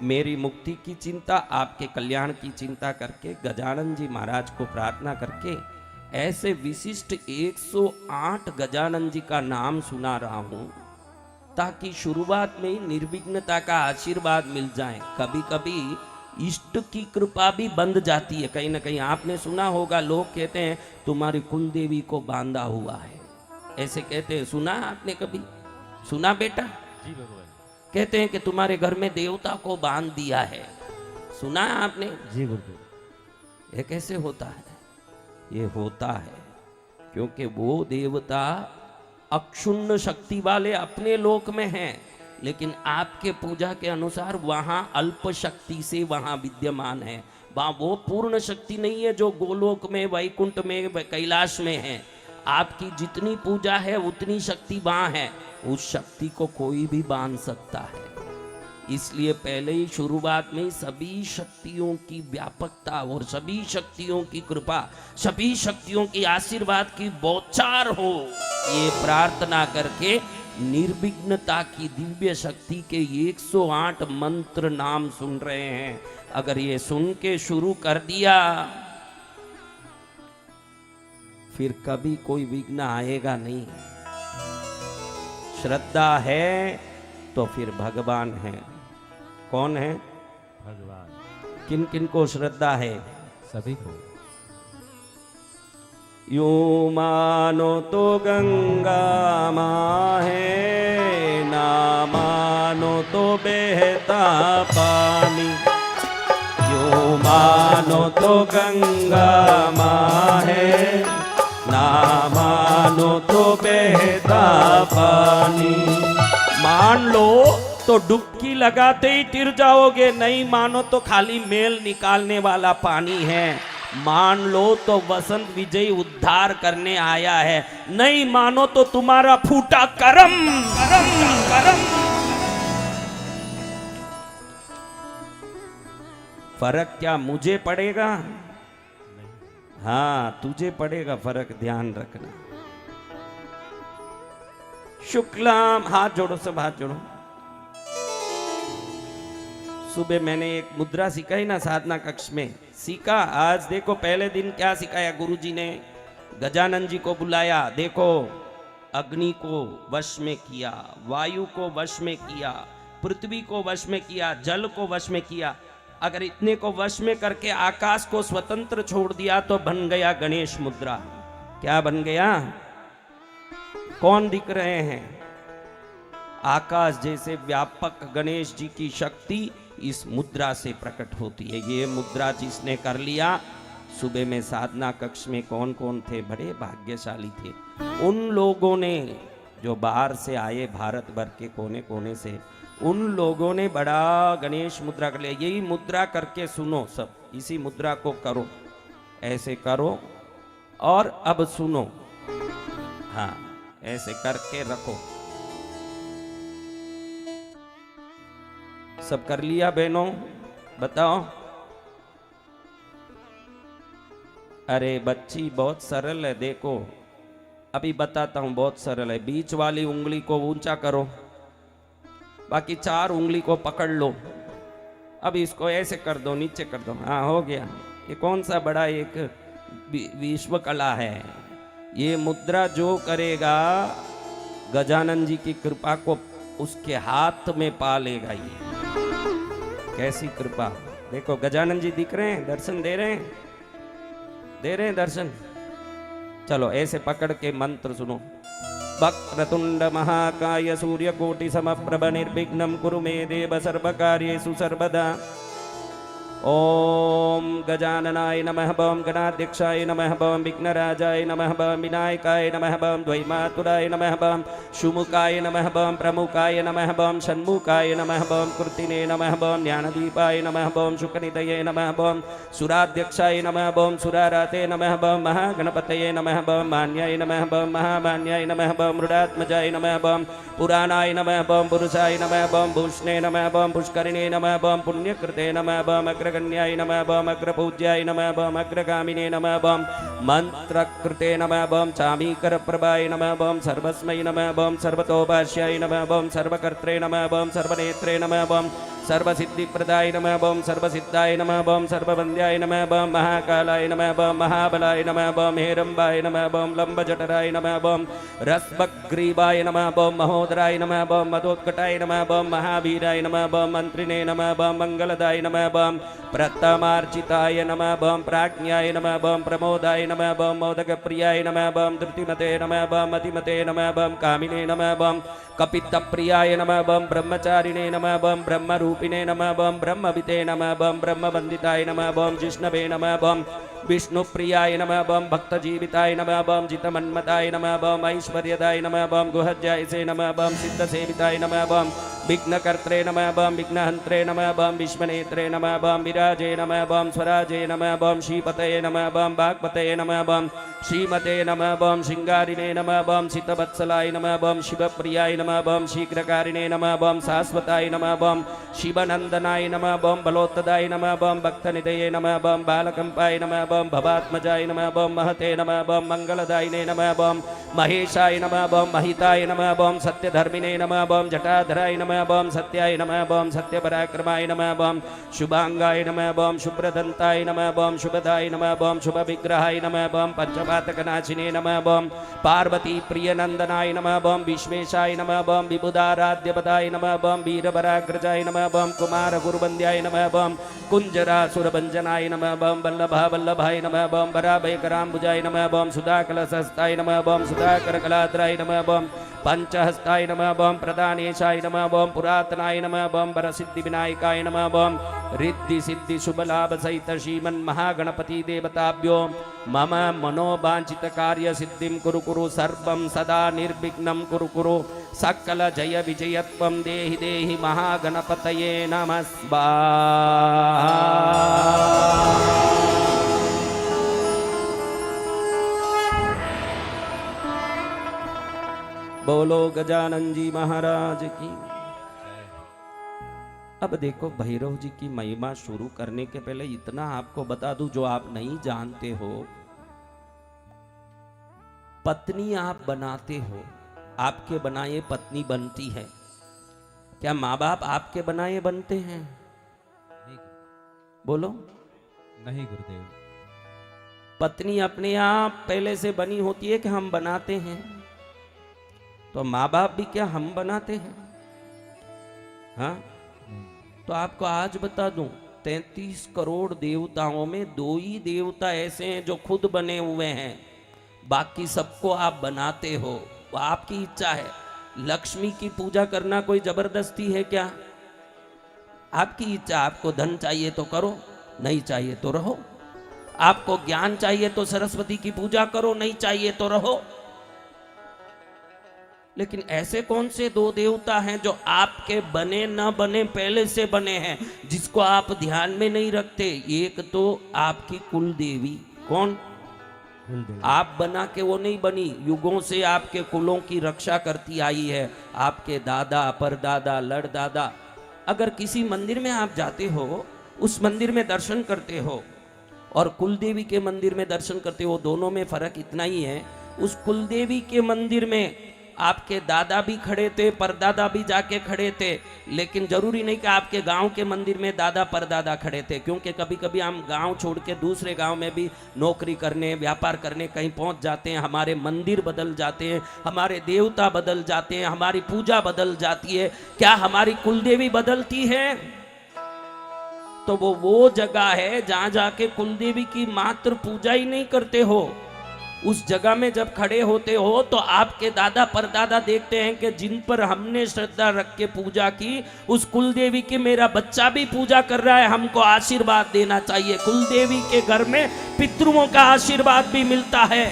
मेरी मुक्ति की चिंता, आपके कल्याण की चिंता करके गजानन जी महाराज को प्रार्थना करके ऐसे विशिष्ट 108 गजानन जी का नाम सुना रहा हूं, ताकि शुरुआत में ही निर्विघ्नता का आशीर्वाद मिल जाए। कभी कभी इष्ट की कृपा भी बंध जाती है। कहीं ना कहीं आपने सुना होगा, लोग कहते हैं तुम्हारी कुल देवी को बांधा हुआ है, ऐसे कहते हैं। सुना आपने कभी? सुना बेटा? जी भगवान। कहते हैं कि तुम्हारे घर में देवता को बांध दिया है, सुना है आपने? जी गुरुदेव। ये कैसे होता है? ये होता है क्योंकि वो देवता अक्षुण्ण शक्ति वाले अपने लोक में हैं, लेकिन आपके पूजा के अनुसार वहां अल्प शक्ति से वहां विद्यमान है। वहां वो पूर्ण शक्ति नहीं है जो गोलोक में, वैकुंठ में, कैलाश में है। आपकी जितनी पूजा है उतनी शक्ति वहां है। उस शक्ति को कोई भी बांध सकता है। इसलिए पहले ही शुरुआत में सभी शक्तियों की व्यापकता और सभी शक्तियों की कृपा, सभी शक्तियों की आशीर्वाद की बौछार हो, ये प्रार्थना करके निर्विघ्नता की दिव्य शक्ति के 108 मंत्र नाम सुन रहे हैं। अगर ये सुन के शुरू कर दिया, फिर कभी कोई विघ्न आएगा नहीं। श्रद्धा है तो फिर भगवान है। कौन है? भगवान। किन किन को श्रद्धा है? सभी को। यू मानो तो गंगा माँ है, ना मानो तो बहता पानी। यू मानो तो गंगा माँ है, ना मानो तो बहता पानी। मान लो तो डुबकी लगाते ही तिर जाओगे, नहीं मानो तो खाली मेल निकालने वाला पानी है। मान लो तो वसंत विजय उद्धार करने आया है, नहीं मानो तो तुम्हारा फूटा करम करम करम। फर्क क्या मुझे पड़ेगा? हाँ तुझे पड़ेगा फर्क, ध्यान रखना। शुक्लाम, हाथ जोड़ो सब, हाथ जोड़ो। सुबह मैंने एक मुद्रा सिखाई ना साधना कक्ष में, सीखा। आज देखो पहले दिन क्या सिखाया गुरुजी ने? गजानन जी को बुलाया, देखो अग्नि को वश में किया, वायु को वश में किया, पृथ्वी को वश में किया, जल को वश में किया। अगर इतने को वश में करके आकाश को स्वतंत्र छोड़ दिया तो बन गया गणेश मुद्रा। क्या बन गया? कौन दिख रहे हैं? आकाश जैसे व्यापक गणेश जी की शक्ति इस मुद्रा से प्रकट होती है। ये मुद्रा जिसने कर लिया, सुबह में साधना कक्ष में कौन कौन थे? बड़े भाग्यशाली थे उन लोगों ने जो बाहर से आए, भारत भर के कोने कोने से। उन लोगों ने बड़ा गणेश मुद्रा कर लिया। यही मुद्रा करके सुनो सब, इसी मुद्रा को करो, ऐसे करो और अब सुनो। हाँ ऐसे करके रखो। सब कर लिया बहनों? बताओ। अरे बच्ची बहुत सरल है, देखो अभी बताता हूं, बहुत सरल है। बीच वाली उंगली को ऊंचा करो, बाकी 4 उंगली को पकड़ लो। अब इसको ऐसे कर दो, नीचे कर दो। हाँ हो गया। ये कौन सा बड़ा एक विश्व कला है। ये मुद्रा जो करेगा गजानन जी की कृपा को उसके हाथ में पा लेगा। ये कैसी कृपा! देखो गजानन जी दिख रहे हैं, दर्शन दे रहे हैं, दे रहे हैं दर्शन। चलो ऐसे पकड़ के मंत्र सुनो। वक्रतुंड महाकाय सूर्यकोटि समप्रभ निर्विघ्नं कुरु मे देव सर्वकार्येषु सर्वदा। ओम गजाननाय नमः, बम गणाध्यक्षाय नमः, बम विघ्नराजाय नमः, बम विनायकाय नमः, बम द्वैमातुराय नमः, बम शुमुखाय नमः, बम प्रमुखाय नमः, बम षण्मुखाय नमः, बम कृतिने नमः, बम ज्ञानदीपाय नमः, बम शुकनिधये नमः, बम सुराध्यक्षाय नमः, बम सुराराते नमः, बम महागणपतये नमः, बम मान्याय नमः, बम महामान्याय नमः, बम मृडात्मजाय नमः, बम पुराणाय नमः, बम पुरुषाय नमः, बम भूषणे नमः, बम पुष्करिणे नमः, बम पुण्यकृते नमः, बम अग्रगण्याय नमः, बम अग्रपूज्याय नमः, बम अग्रगामिने नमः, बम मंत्रकृते नमः, बम चामीकर प्रभाय नमः, बम सर्वस्मै नमः, बम सर्वतोभाष्याय नमः, बम सर्वकर्त्रे नमः, बम सर्वनेत्रे नमः, बम सर्वसिद्धिप्रदाय नमः बम सर्वसिद्धाय नमः बम सर्ववन्द्याय नमः बम महाकालाय नमः बम महाबलाय नमः बम हेरम्बाय नमः बम लंबजठराय नमः बम रसवग्रीवाय नमः बम महोदराय नमः बम मदोत्कटाय नमः बम महावीराय नमः बम मंत्रिणे नमः बम मंगलदाय नमः बम प्रथमार्चिताय नमः बम प्राज्ञाय नमः बम प्रमोदाय नमः बम मोदकप्रियाय नमः बम धृतिमते नमः बम मतिमते नमः बम कामिने नमः बम कपितप्रियाय नमः बम ब्रह्मचारिणे नमः बम ब्रह्मरूपिणे नमः बम ब्रह्मविते नमः बम ब्रह्मवन्दिताय नमः बम जिष्णवे नमः बम विष्णुप्रियाय नमः बम भक्तजीविताय नमः बम जितमन्मताय नमः बम ऐश्वर्यदाय नमः बम गुहज्जायसे नमः बम सिद्धसेविताय नमः बम विघ्नकर्त्रे नमः बम विघ्नहन्त्रे नमः बम विश्वनेत्रे नमः बम विराजे नमः बम स्वराजे नमः बम श्रीपतये नमः बम वाग्पतये नमः बम श्रीमते नमः बम श्रृंगारिणे नमः बम सितवत्सलाय नमः बम शिवप्रियाय नमः बम शीघ्रकारिणे नमः बम शाश्वताय नमः बम शिवनंदनाय नमः बम बलोत्तदाय नमः बम भक्तनिधये नमः बम बालकंपाय नमः बम भवात्मजाय नमः बम महते नमः बम मंगलदायिने नमः बम महेशाय नमः बम महिताय नमः बम सत्यधर्मिणे नमः बम जटाधराय नमः बम सत्याय नमः बम सत्यपराक्रमाय नमः बम शुभांगाय नमः बम शुभ्रदंताय नमः बम शुभदाय नमः बम शुभविग्रहाय नमः बम पंचपातकनाशिने नमः बम पार्वती प्रियनंदनाय नमः बम विश्वेशाय नमः बम विबुधाराध्यपदाय नमः बम वीरपराग्रजाय नमः बम कुमार गुरुबंद्याय नमः बम कुंजरासुरभंजनाय नमः बम वल्लभा वल्लभाय नमः बम वराभयकराम्बुजाय नमः बम सुधाकलशहस्ताय नमः बम सुधाकरकलाद्राय नमः बम पंचहस्ताय नमः बम प्रदानेशाय नमः बम पुरातनाय नमः बम वरसिद्धि विनायकाय नमः बम रिद्धि सिद्धि शुभ लाभ सहित श्रीमन् महागणपति देवताभ्यो मम मनोवांछित कार्य सिद्धिं कुरु कुरु सर्वं सदा निर्विघ्नं कुरु कुरु सकल जय विजयत्वं देहि देहि महागणपतये नमः स्वाहा। बोलो गजानन जी महाराज की। अब देखो भैरव जी की महिमा शुरू करने के पहले इतना आपको बता दूं जो आप नहीं जानते हो। पत्नी आप बनाते हो, आपके बनाए पत्नी बनती है। क्या माँ बाप आपके बनाए बनते हैं? बोलो नहीं गुरुदेव। पत्नी अपने आप पहले से बनी होती है कि हम बनाते हैं? तो माँ बाप भी क्या हम बनाते हैं? हाँ, तो आपको आज बता दूं 33 करोड़ देवताओं में 2 ही देवता ऐसे हैं जो खुद बने हुए हैं, बाकी सबको आप बनाते हो। वो आपकी इच्छा है। लक्ष्मी की पूजा करना कोई जबरदस्ती है क्या? आपकी इच्छा। आपको धन चाहिए तो करो, नहीं चाहिए तो रहो। आपको ज्ञान चाहिए तो सरस्वती की पूजा करो, नहीं चाहिए तो रहो। लेकिन ऐसे कौन से 2 देवता हैं जो आपके बने न बने पहले से बने हैं, जिसको आप ध्यान में नहीं रखते? एक तो आपकी कुल देवी। कौन? आप बना के वो नहीं बनी, युगों से आपके कुलों की रक्षा करती आई है। आपके दादा, परदादा, लड़दादा। अगर किसी मंदिर में आप जाते हो, उस मंदिर में दर्शन करते हो और कुल देवी के मंदिर में दर्शन करते हो, दोनों में फर्क इतना ही है। उस कुल देवी के मंदिर में आपके दादा भी खड़े थे, परदादा भी जाके खड़े थे, लेकिन जरूरी नहीं कि आपके गांव के मंदिर में दादा परदादा खड़े थे, क्योंकि कभी कभी हम गांव छोड़ के दूसरे गांव में भी नौकरी करने, व्यापार करने कहीं पहुंच जाते हैं। हमारे मंदिर बदल जाते हैं, हमारे देवता बदल जाते हैं, हमारी पूजा बदल जाती है। क्या हमारी कुलदेवी बदलती है? तो वो जगह है जहां जाके कुलदेवी की मात्र पूजा ही नहीं करते हो। उस जगह में जब खड़े होते हो तो आपके दादा परदादा देखते हैं कि जिन पर हमने श्रद्धा रख के पूजा की, उस कुलदेवी की मेरा बच्चा भी पूजा कर रहा है, हमको आशीर्वाद देना चाहिए। कुलदेवी के घर में पितृओं का आशीर्वाद भी मिलता है।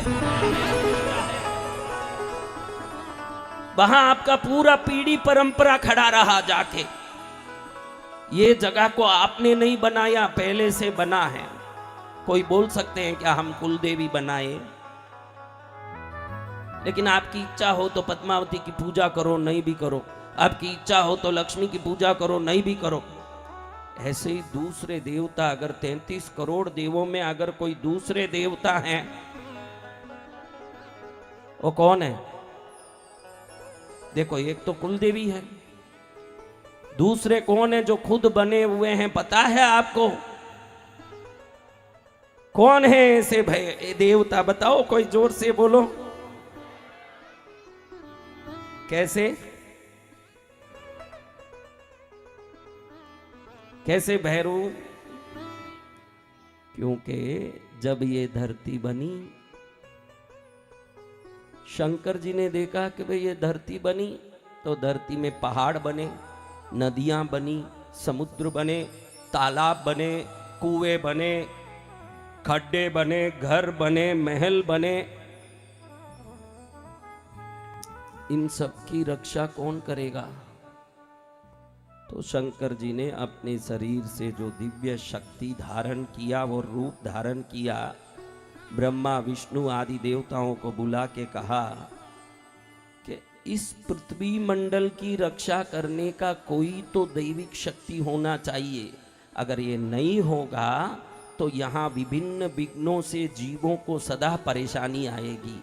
वहां आपका पूरा पीढ़ी परंपरा खड़ा रहा जाके। ये जगह को आपने नहीं बनाया, पहले से बना है। कोई बोल सकते हैं क्या हम कुलदेवी बनाए? लेकिन आपकी इच्छा हो तो पद्मावती की पूजा करो, नहीं भी करो। आपकी इच्छा हो तो लक्ष्मी की पूजा करो, नहीं भी करो। ऐसे ही दूसरे देवता, अगर 33 करोड़ देवों में अगर कोई दूसरे देवता हैं, वो कौन है? देखो, एक तो कुलदेवी है, दूसरे कौन है जो खुद बने हुए हैं, पता है आपको? कौन है ऐसे देवता? बताओ, कोई जोर से बोलो। कैसे कैसे भैरव? क्योंकि जब ये धरती बनी, शंकर जी ने देखा कि भाई ये धरती बनी तो धरती में पहाड़ बने, नदियां बनी, समुद्र बने, तालाब बने, कुएं बने, खड्डे बने, घर बने, महल बने। इन सब की रक्षा कौन करेगा? तो शंकर जी ने अपने शरीर से जो दिव्य शक्ति धारण किया, वो रूप धारण किया, ब्रह्मा विष्णु आदि देवताओं को बुला के कहा कि इस पृथ्वी मंडल की रक्षा करने का कोई तो दैविक शक्ति होना चाहिए। अगर ये नहीं होगा तो यहाँ विभिन्न विघ्नों से जीवों को सदा परेशानी आएगी।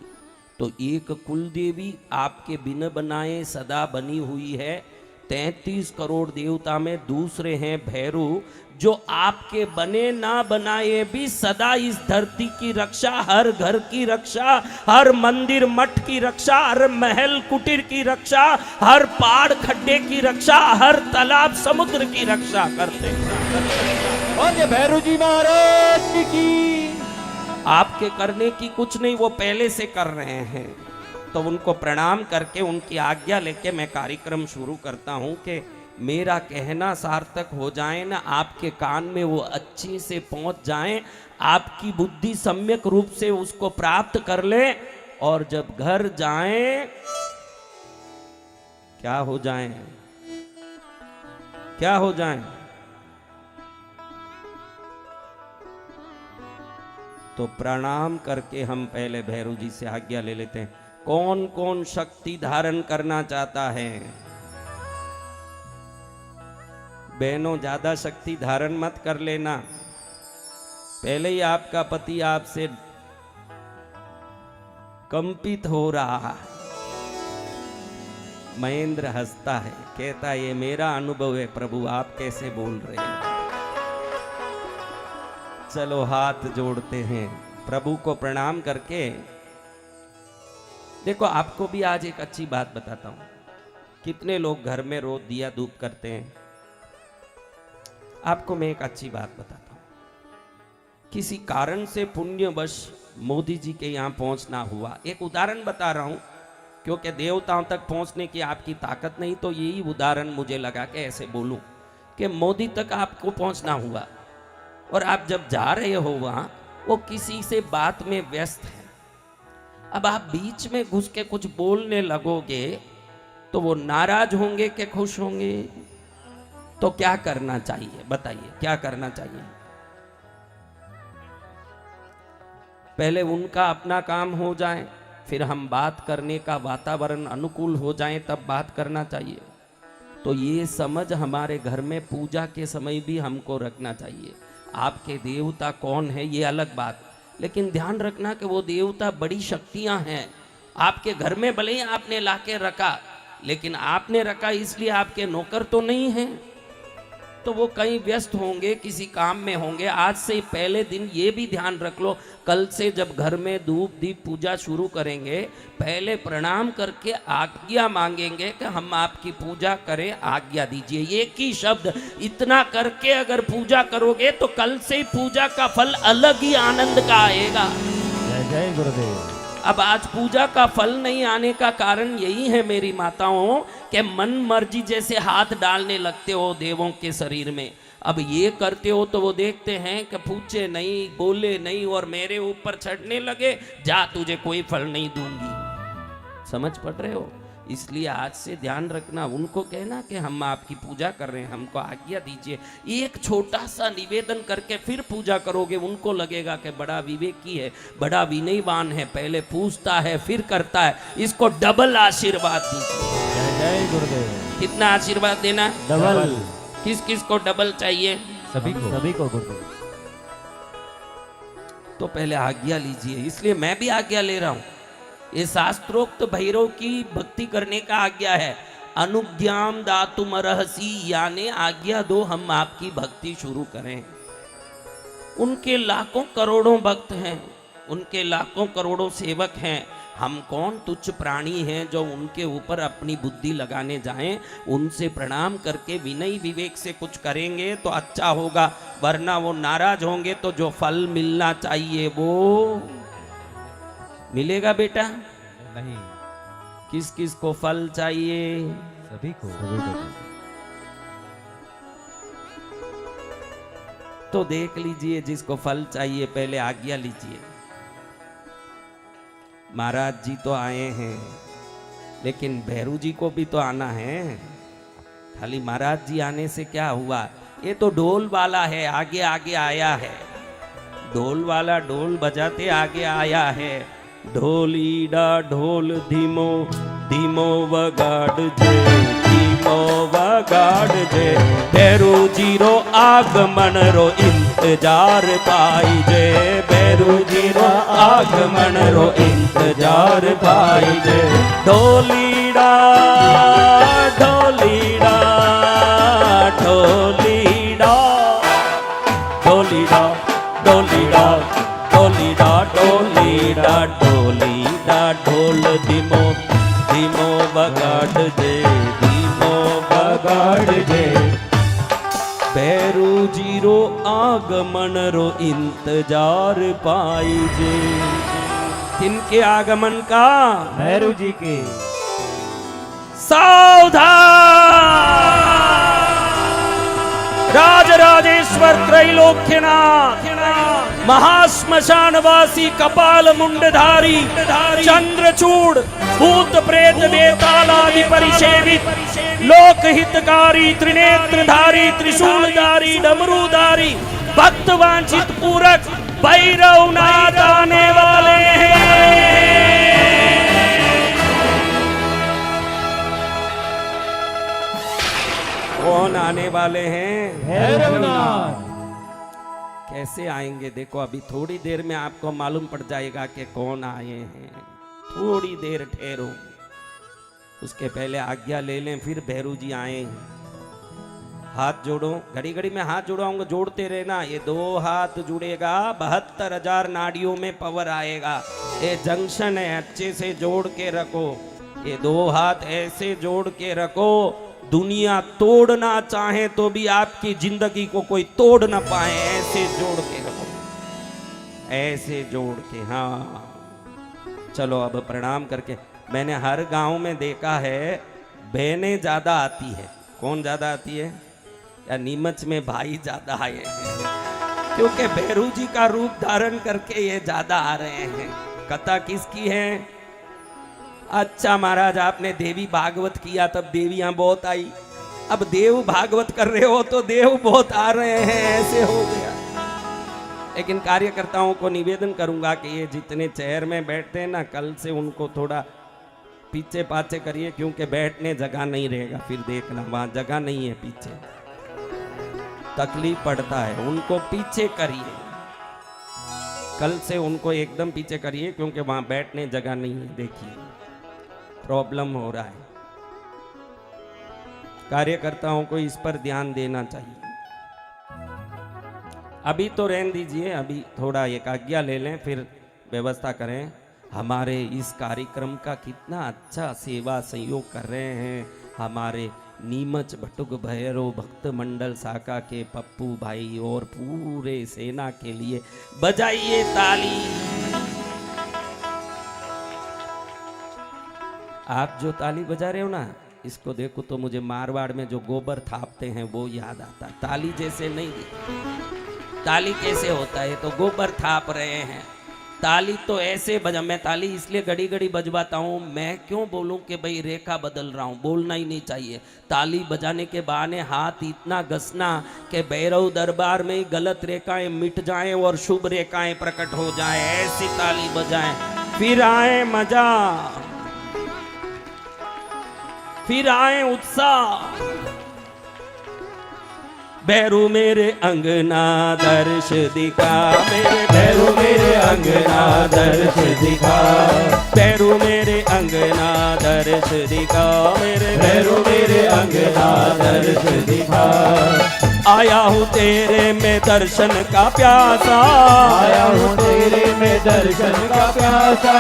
तो एक कुल देवी आपके बिन बनाए सदा बनी हुई है। 33 करोड़ देवता में दूसरे हैं भैरव, जो आपके बने ना बनाए भी सदा इस धरती की रक्षा, हर घर की रक्षा, हर मंदिर मठ की रक्षा, हर महल कुटीर की रक्षा, हर पहाड़ खड्डे की रक्षा, हर तालाब समुद्र की रक्षा करते हैं। और ये भैरव जी महाराज की आपके करने की कुछ नहीं, वो पहले से कर रहे हैं। तो उनको प्रणाम करके उनकी आज्ञा लेके मैं कार्यक्रम शुरू करता हूं कि मेरा कहना सार्थक हो जाए ना, आपके कान में वो अच्छे से पहुंच जाए, आपकी बुद्धि सम्यक रूप से उसको प्राप्त कर ले, और जब घर जाएं क्या हो जाएं? क्या हो जाएं? तो प्रणाम करके हम पहले भैरव जी से आज्ञा ले लेते हैं। कौन कौन शक्ति धारण करना चाहता है? बहनों, ज्यादा शक्ति धारण मत कर लेना, पहले ही आपका पति आपसे कंपित हो रहा है। महेंद्र हंसता है, कहता है ये मेरा अनुभव है प्रभु, आप कैसे बोल रहे हैं। चलो हाथ जोड़ते हैं, प्रभु को प्रणाम करके। देखो, आपको भी आज एक अच्छी बात बताता हूं। कितने लोग घर में रोज दिया धूप करते हैं? आपको मैं एक अच्छी बात बताता हूं। किसी कारण से पुण्यवश मोदी जी के यहां पहुंचना हुआ, एक उदाहरण बता रहा हूं, क्योंकि देवताओं तक पहुंचने की आपकी ताकत नहीं, तो यही उदाहरण मुझे लगा कि ऐसे बोलूं कि मोदी तक आपको पहुंचना हुआ, और आप जब जा रहे हो वहां, वो किसी से बात में व्यस्त है। अब आप बीच में घुस के कुछ बोलने लगोगे तो वो नाराज होंगे कि खुश होंगे? तो क्या करना चाहिए बताइए, क्या करना चाहिए? पहले उनका अपना काम हो जाए, फिर हम बात करने का वातावरण अनुकूल हो जाए, तब बात करना चाहिए। तो ये समझ हमारे घर में पूजा के समय भी हमको रखना चाहिए। आपके देवता कौन है ये अलग बात, लेकिन ध्यान रखना कि वो देवता बड़ी शक्तियां हैं। आपके घर में भले ही आपने लाके रखा, लेकिन आपने रखा इसलिए आपके नौकर तो नहीं हैं, तो वो कहीं व्यस्त होंगे, किसी काम में होंगे। आज से पहले दिन ये भी ध्यान रख लो, कल से जब घर में धूप दीप पूजा शुरू करेंगे, पहले प्रणाम करके आज्ञा मांगेंगे कि हम आपकी पूजा करें, आज्ञा दीजिए। एक ही शब्द, इतना करके अगर पूजा करोगे तो कल से पूजा का फल अलग ही आनंद का आएगा। जय जय गुरुदेव। अब आज पूजा का फल नहीं आने का कारण यही है मेरी माताओं, कि मन मर्जी जैसे हाथ डालने लगते हो देवों के शरीर में। अब ये करते हो तो वो देखते हैं कि पूछे नहीं, बोले नहीं, और मेरे ऊपर चढ़ने लगे, जा तुझे कोई फल नहीं दूंगी। समझ पड़ रहे हो? इसलिए आज से ध्यान रखना, उनको कहना कि हम आपकी पूजा कर रहे हैं, हमको आज्ञा दीजिए। एक छोटा सा निवेदन करके फिर पूजा करोगे, उनको लगेगा कि बड़ा विवेकी है, बड़ा विनयवान है, पहले पूछता है फिर करता है। इसको डबल आशीर्वाद दीजिए। जय जय गुरुदेव। कितना आशीर्वाद देना? डबल। किस किस को डबल चाहिए? सभी को गुरुदेव। तो पहले आज्ञा लीजिए, इसलिए मैं भी आज्ञा ले रहा हूं। ये शास्त्रोक्त भैरव की भक्ति करने का आज्ञा है। अनुज्ञाम दातुम अर्हसि, यानी आज्ञा दो हम आपकी भक्ति शुरू करें। उनके लाखों करोड़ों भक्त हैं, उनके लाखों करोड़ों सेवक हैं। हम कौन तुच्छ प्राणी हैं जो उनके ऊपर अपनी बुद्धि लगाने जाएं। उनसे प्रणाम करके विनय विवेक से कुछ करेंगे तो अच्छा होगा, वरना वो नाराज होंगे तो जो फल मिलना चाहिए वो मिलेगा बेटा। नहीं, किस किस को फल चाहिए? सभी को। तो देख लीजिए, जिसको फल चाहिए पहले आज्ञा लीजिए। महाराज जी तो आए हैं, लेकिन भैरू जी को भी तो आना है। खाली महाराज जी आने से क्या हुआ? ये तो ढोल वाला है, आगे आगे आया है। ढोल वाला ढोल बजाते आगे आया है। ढोलीडा ढोल धीमो धीमो वगाड़ जे, धीमो वगाड़ जे। भैरू जीरो आगमन रो इंतजार पाई जे, भैरू जीरो आगमन रो इंतजार पाई जे। ढोलीडा ढोलीडा ढोलीडा ढोलीडा ढोलीडा ढोलीडा ढोलीडा ढोलीडा ढोल धीमो धीमो बगाड़ जे, धीमो बगाड़ जे। भैरू जीरो आगमन रो इंतजार पाई जे। किनके आगमन का? भैरू जी के। सावधान! राजराजेश्वर त्रैलोक्यनाथ, महाश्मशानवासी कपाल मुंडधारी, चंद्रचूड़, भूत प्रेत बेतालादि परिसेवित, लोकहितकारी, त्रिनेत्रधारी, त्रिशूलधारी, डमरूधारी, भक्त वांछित पूरक भैरवनाथ आने वाले हैं। कौन आने वाले हैं? भैरवनाथ। कैसे आएंगे? देखो अभी थोड़ी देर में आपको मालूम पड़ जाएगा कि कौन आए हैं। थोड़ी देर ठहरो, उसके पहले आज्ञा ले लें, फिर भैरू जी आए। हाथ जोड़ो, घड़ी घड़ी में हाथ जोड़ाऊंगा, जोड़ते रहना। ये दो हाथ जुड़ेगा, 72,000 नाड़ियों में पावर आएगा। ये जंक्शन है, अच्छे से जोड़ के रखो। ये दो हाथ ऐसे जोड़ के रखो, दुनिया तोड़ना चाहे तो भी आपकी जिंदगी को कोई तोड़ ना पाए। ऐसे जोड़ के रखो, ऐसे जोड़ के। हाँ चलो अब प्रणाम करके। मैंने हर गांव में देखा है बहनें ज्यादा आती है। कौन ज्यादा आती है? या नीमच में भाई ज्यादा आए हैं, क्योंकि भैरू जी का रूप धारण करके ये ज्यादा आ रहे हैं। कथा किसकी है? अच्छा महाराज, आपने देवी भागवत किया तब देवियां बहुत आई, अब देव भागवत कर रहे हो तो देव बहुत आ रहे हैं, ऐसे हो गया। लेकिन कार्यकर्ताओं को निवेदन करूंगा कि ये जितने चेयर में बैठते हैं ना, कल से उनको थोड़ा पीछे पाछे करिए, क्योंकि बैठने जगह नहीं रहेगा। फिर देखना वहां जगह नहीं है, पीछे तकलीफ पड़ता है। उनको पीछे करिए, कल से उनको एकदम पीछे करिए, क्योंकि वहां बैठने जगह नहीं है। देखिए प्रॉब्लम हो रहा है। कार्यकर्ताओं को इस पर ध्यान देना चाहिए। अभी तो रहने दीजिए, अभी थोड़ा एक आज्ञा ले लें, फिर व्यवस्था करें। हमारे इस कार्यक्रम का कितना अच्छा सेवा सहयोग कर रहे हैं हमारे नीमच भटुक भैरव भक्त मंडल शाखा के पप्पू भाई और पूरे सेना के लिए बजाइए ताली। आप जो ताली बजा रहे हो ना, इसको देखो तो मुझे मारवाड़ में जो गोबर थापते हैं वो याद आता। ताली जैसे नहीं, ताली कैसे होता है? तो गोबर थाप रहे हैं। ताली तो ऐसे बजा, मैं ताली इसलिए घड़ी घड़ी बजवाता हूँ। मैं क्यों बोलूँ कि भाई रेखा बदल रहा हूँ, बोलना ही नहीं चाहिए। ताली बजाने के बहाने हाथ इतना घसना कि भैरव दरबार में गलत रेखाएं मिट जाएं और शुभ रेखाएं प्रकट हो जाएं। ऐसी ताली बजाएं, फिर आए मजा, फिर आए उत्साह। भैरू मेरे अंगना दर्श दिखा, मेरे भैरू मेरे अंगना दर्श दिखा, भैरू मेरे अंगना दर्श दिखा, मेरे भैरू मेरे अंगना दर्श दिखा। आया हूँ तेरे में दर्शन का प्यासा, आया हूँ तेरे में दर्शन का प्यासा,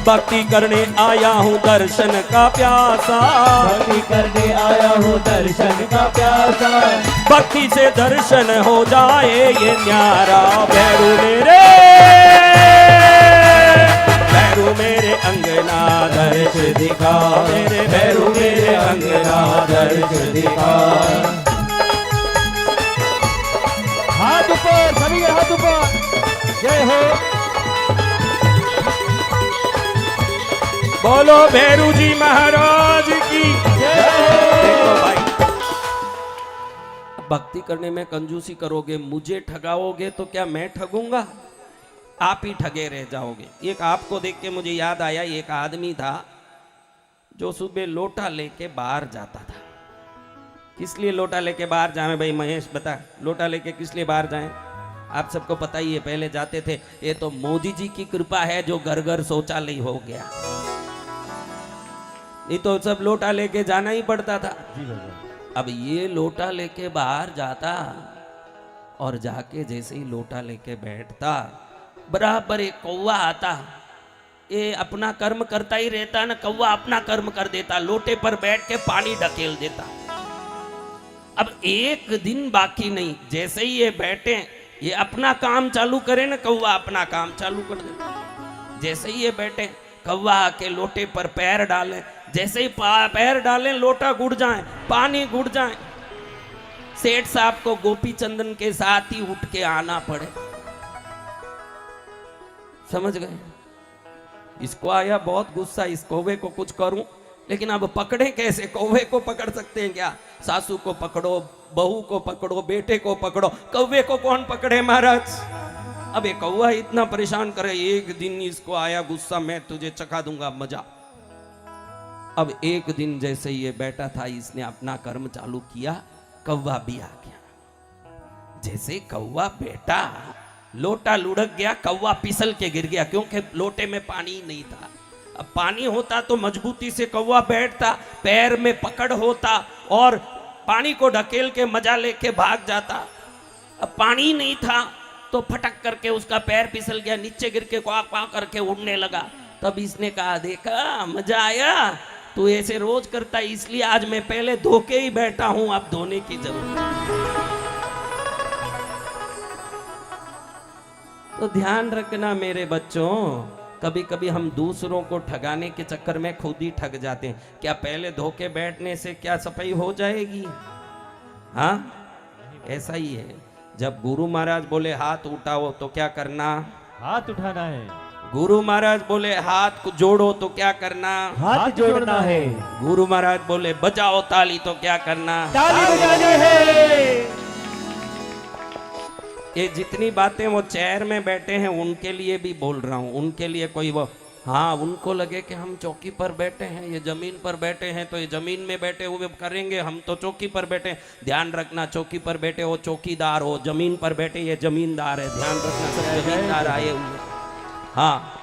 भक्ति करने आया हूँ दर्शन का प्यासा, भक्ति करने आया हूँ दर्शन का प्यासा, भक्ति से दर्शन हो जाए ये न्यारा। भैरू मेरे, भैरू मेरे अंगना दर्श दिखा, मेरे भैरू मेरे अंगना दर्श दिखा। हाथ ऊपर, सभी हाथ ऊपर, जय हो। बोलो भैरू जी महाराज की जय देखो हो। भाई, भक्ति करने में कंजूसी करोगे, मुझे ठगाओगे तो क्या मैं ठगूंगा? आप ही ठगे रह जाओगे। एक आपको देख के मुझे याद आया, एक आदमी था जो सुबह लोटा लेके बाहर जाता था। किस लिए लोटा लेके बाहर जाए भाई महेश बता, लोटा लेके किस लिए बाहर जाएं? आप सबको पता ही है, पहले जाते थे। ये तो मोदी जी की कृपा है जो घर घर शौचालय हो गया, नहीं तो सब लोटा लेके जाना ही पड़ता था। जी भगवान। अब ये लोटा लेके बाहर जाता और जाके जैसे ही लोटा लेके बैठता, बराबर एक कौवा आता। ये अपना कर्म करता ही रहता ना, कौवा अपना कर्म कर देता, लोटे पर बैठ के पानी ढकेल देता। अब एक दिन बाकी नहीं, जैसे ही ये बैठे, ये अपना काम चालू करे ना, कौवा अपना काम चालू कर देता। जैसे ही ये बैठे, कौवा आके लोटे पर पैर डाले, जैसे ही पैर डालें लोटा गुड़ जाए, पानी गुड़ जाए। सेठ साहब को गोपी चंदन के साथ ही उठ के आना पड़े। समझ गए? इसको आया बहुत गुस्सा, इस कौवे को कुछ करूं, लेकिन अब पकड़े कैसे? कौवे को पकड़ सकते हैं क्या? सासू को पकड़ो, बहू को पकड़ो, बेटे को पकड़ो, कौवे को कौन पकड़े महाराज? अब ये कौवा इतना परेशान करे, एक दिन इसको आया गुस्सा, मैं तुझे चखा दूंगा मजा। अब एक दिन जैसे ये बैठा था, इसने अपना कर्म चालू किया, कौवा भी आ गया। जैसे कौवा बैठा, लोटा लुढ़क गया, कौवा फिसल के गिर गया, क्योंकि लोटे में पानी ही नहीं था। अब पानी होता तो मजबूती से कौवा बैठता, पैर में पकड़ होता और पानी को ढकेल के मजा लेके भाग जाता। अब पानी नहीं था तो फटक करके उसका पैर फिसल गया, नीचे गिर के क्वाक क्वाक करके उड़ने लगा। तब इसने कहा, देखा मजा आया, तू ऐसे रोज करता, इसलिए आज मैं पहले धो के ही बैठा हूं, अब धोने की जरूरत नहीं। तो ध्यान रखना मेरे बच्चों, कभी कभी हम दूसरों को ठगाने के चक्कर में खुद ही ठग जाते हैं। क्या पहले धोके बैठने से क्या सफाई हो जाएगी? हाँ, ऐसा ही है। जब गुरु महाराज बोले हाथ उठाओ तो क्या करना? हाथ उठाना है, गुरु महाराज बोले हाथ को जोड़ो तो क्या करना? हाथ जोड़ना है, गुरु महाराज बोले बजाओ ताली तो क्या करना? ताली बजानी है। ये जितनी बातें वो चेयर में बैठे हैं उनके लिए भी बोल रहा हूँ, उनके लिए कोई वो, हाँ, उनको लगे कि हम चौकी पर बैठे हैं, ये जमीन पर बैठे हैं, तो ये जमीन में बैठे हुए करेंगे, हम तो चौकी पर बैठे। ध्यान रखना, चौकी पर बैठे हो चौकीदार हो, जमीन पर बैठे ये जमींदार है। ध्यान रखना, सब जमींदार आए हुए। हाँ,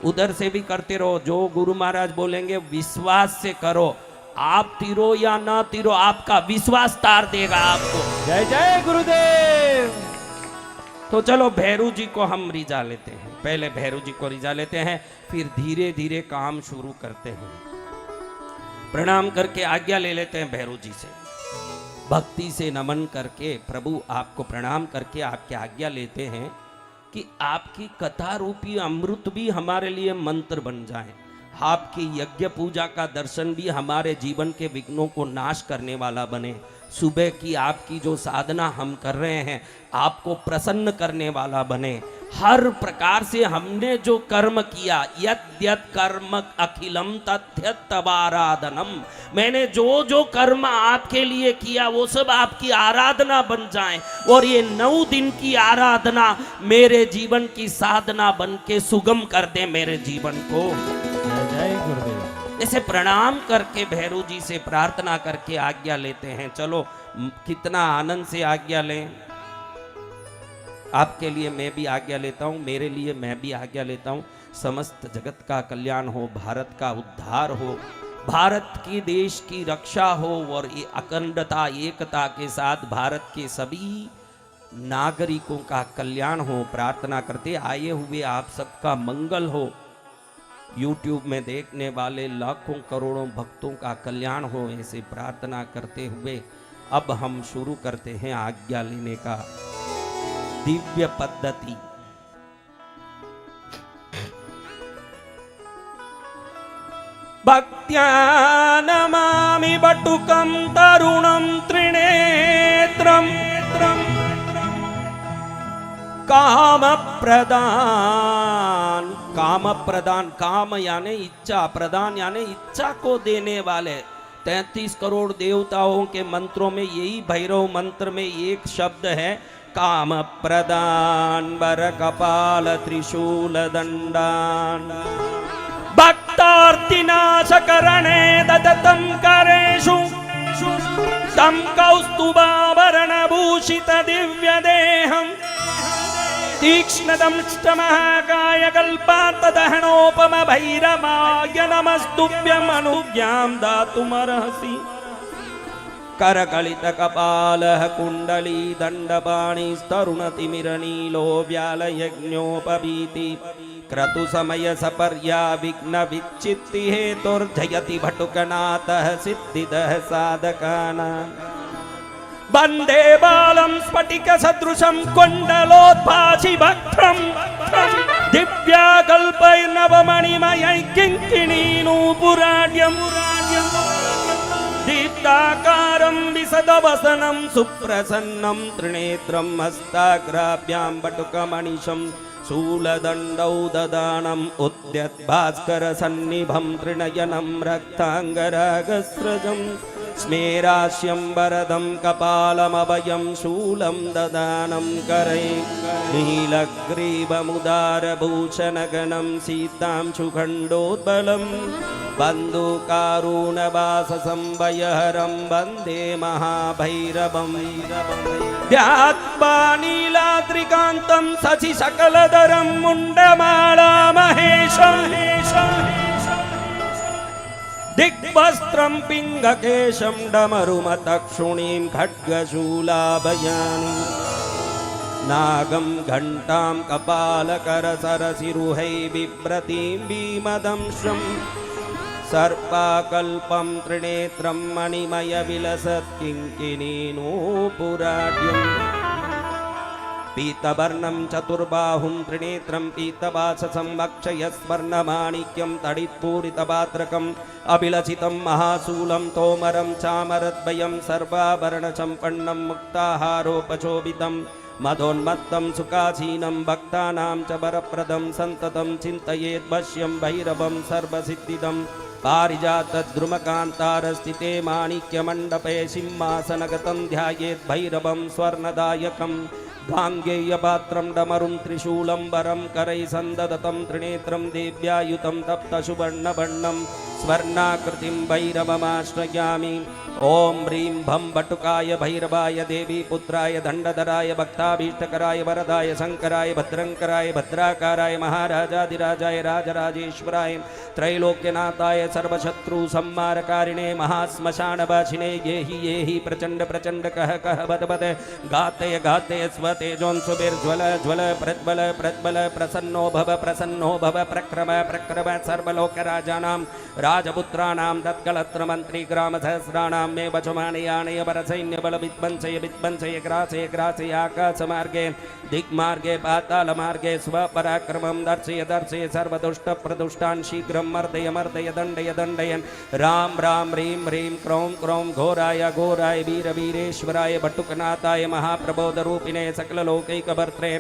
उधर से भी करते रहो, जो गुरु महाराज बोलेंगे विश्वास से करो। आप तीरो या ना तीरो, आपका विश्वास तार देगा आपको। जय जय गुरुदेव। तो चलो भैरू जी को हम रिझा लेते हैं, पहले भैरू जी को रिझा लेते हैं, फिर धीरे धीरे काम शुरू करते हैं। प्रणाम करके आज्ञा ले लेते हैं भैरू जी से, भक्ति से नमन करके प्रभु आपको प्रणाम करके आपकी आज्ञा लेते हैं कि आपकी कथा रूपी अमृत भी हमारे लिए मंत्र बन जाए, आपकी यज्ञ पूजा का दर्शन भी हमारे जीवन के विघ्नों को नाश करने वाला बने। सुबह की आपकी जो साधना हम कर रहे हैं आपको प्रसन्न करने वाला बने। हर प्रकार से हमने जो कर्म किया, यत् यत् कर्म अखिलम तथ्यत तवाराधनम, मैंने जो जो कर्म आपके लिए किया वो सब आपकी आराधना बन जाए, और ये 9 दिन की आराधना मेरे जीवन की साधना बन के सुगम कर दे मेरे जीवन को। जय जय गुरुदेव। ऐसे प्रणाम करके भैरू जी से प्रार्थना करके आज्ञा लेते हैं। चलो कितना आनंद से आज्ञा लें। आपके लिए मैं भी आज्ञा लेता हूं, मेरे लिए मैं भी आज्ञा लेता हूं। समस्त जगत का कल्याण हो, भारत का उद्धार हो, भारत की देश की रक्षा हो और ये अखंडता एकता के साथ भारत के सभी नागरिकों का कल्याण हो, प्रार्थना करते आए हुए आप सबका मंगल हो। YouTube में देखने वाले लाखों करोड़ों भक्तों का कल्याण हो, ऐसे प्रार्थना करते हुए अब हम शुरू करते हैं आज्ञा लेने का दिव्य पद्धति। भक्त्या नमामि बटुकं तरुणं त्रिनेत्रं काम प्रदान, काम यानी इच्छा, प्रदान यानी इच्छा को देने वाले। 33 करोड़ देवताओं के मंत्रों में यही भैरव मंत्र में एक शब्द है काम प्रदान। वर कपाल त्रिशूल दंडान भक्तार्तिनाशकरणे ददतं करेषु तं कौस्तुभाभरणभूषित दिव्यदेहं तीक्ष्णदंष्टमहाकाय कल्पान्तदहनोपम भैरवाय नमस्तुभ्यमनुज्ञां दातुमर्हसि। करकलित कपालः कुण्डली दण्डपाणिस्तरुणतिमिरनीलो व्यालयज्ञोपवीति क्रतु समय सपर्या विघ्न विच्छित्ति हेतुर्जयति भटुकनाथः सिद्धिदः साधकानाम्। वन्दे बालं स्फटिक सदृशं कुण्डलोद्भासि भक्त्रं दिव्याकल्पैर्नवमणिमयै किङ्किणीनूपुराढ्यम् दीप्ताकारं विशदवसनं सुप्रसन्नं त्रिनेत्रं हस्ताग्राभ्यां बटुकमणिशं शूलदण्डौ ददानम् उद्यद्भास्करसन्निभं त्रिनयनं रक्ताङ्गरागस्रजं स्मेरास्यं वरदं कपालमभयं शूलं ददानं करे नीलग्रीवमुदारभूषणगणं सीतां सुखण्डोद्बलं बन्धुकारुणवाससंभयहरं वन्दे महाभैरवं। ध्यात्वा नीलाद्रिकान्तं शशिशकलधरं मुण्डमालामहेशं दिग्वस्त्रं पिङ्गकेशं डमरुमतक्षुणीं खड्गशूलाभयानि नागं घण्टां कपालकरसरसिरुहै बिभ्रतीं भीमदंशं सर्पाकल्पं त्रिनेत्रं मणिमयविलसत्किङ्किणीनूपुराढ्यम् पीतवर्णं चतुर्बाहुं त्रिनेत्रं पीतवाससं वक्षयस्वर्णमाणिक्यं तडित्पूरितपात्रकम् अभिलषितं महाशूलं तोमरं चामरद्वयं सर्वाभरणसम्पन्नं मुक्ताहारोपशोभितं मदोन्मत्तं सुखासीनं भक्तानां च वरप्रदं सन्ततं चिन्तयेद्वश्यं भैरवं सर्वसिद्धिदं पारिजातद्रुमकान्तारस्थिते माणिक्यमण्डपे सिंहासनगतं ध्यायेत् भैरवं स्वर्णदायकं गाङ्गेयपात्रं डमरुं त्रिशूलं वरं करैः सन्ददतं त्रिनेत्रं देव्यायुतं तप्तसुवर्णवर्णं स्वर्णाकृतिं भैरवमाश्रयामि। ॐ ह्रीं भं बटुकाय भैरवाय देवी पुत्राय दण्डधराय भक्ताभीष्टकराय वरदाय शङ्कराय भद्रङ्कराय भद्राकाराय महाराजाधिराजाय राजराजेश्वराय त्रैलोक्यनाथाय सर्वशत्रुसंहारकारिणे महाश्मशानवासिने येहि प्रचण्ड प्रचण्ड कह कह बद बद गातय गातय स्वतेजोंसुभिर्ज्वल ज्वल प्रज्वल प्रज्वल प्रसन्नो भव प्रक्रम प्रक्रम सर्वलोकराजानां राजपुत्राणां तत्कलत्रमन्त्री ग्रामसहस्राणां मे वचमानयानय वरसैन्यबल विध्वंसय विध्वंसय ग्रासय ग्रासय आकाशमार्गे दिग्मार्गे पातालमार्गे स्वपराक्रमं दर्शय दर्शय सर्वदुष्टप्रदुष्टान् शीघ्रं मर्दय मर्दय दण्डय दण्डयन् राम राम ह्रीं ह्रीं क्रों क्रों घोराय घोराय वीरवीरेश्वराय भट्टुकनाथाय महाप्रबोधरूपिणे सकललोकैकभर्त्रे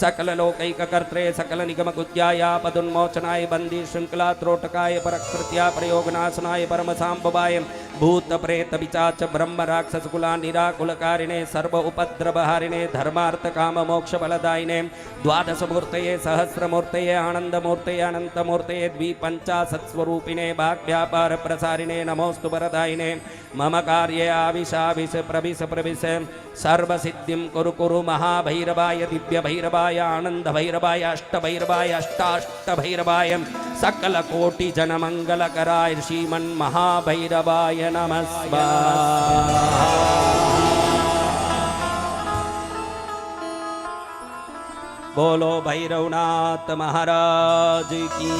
सकललोकैककर्त्रे सकलनिगमकुज्याय पदुन्मोचनाय बन्दी शृङ्खलात्रोटकाय परकृत्या प्रयोगनाशनाय परमसाम्भवाय भूत प्रेत पिशाच ब्रह्म राक्षस कुला निराकुलकारिणे सर्व उपद्रवहारिणे धर्मार्थ काम मोक्ष फलदायिने द्वादश मूर्तये सहस्र मूर्तये आनंद मूर्तये अनंत मूर्तये द्विपंचाशत् स्वरूपिणे भाग व्यापार प्रसारिणे नमोस्तु वरदायिने मम कार्ये आविशाविश प्रविश प्रविश सर्व सिद्धिं कुरु कुरु महाभैरवाय दिव्य भैरवाय आनंद भैरवाय अष्ट भैरवाय अष्टाष्ट भैरवाय सकल कोटि जन मंगलकराय श्रीमन् महाभैरवाय नमः स्वाहा। बोलो भैरवनाथ महाराज की।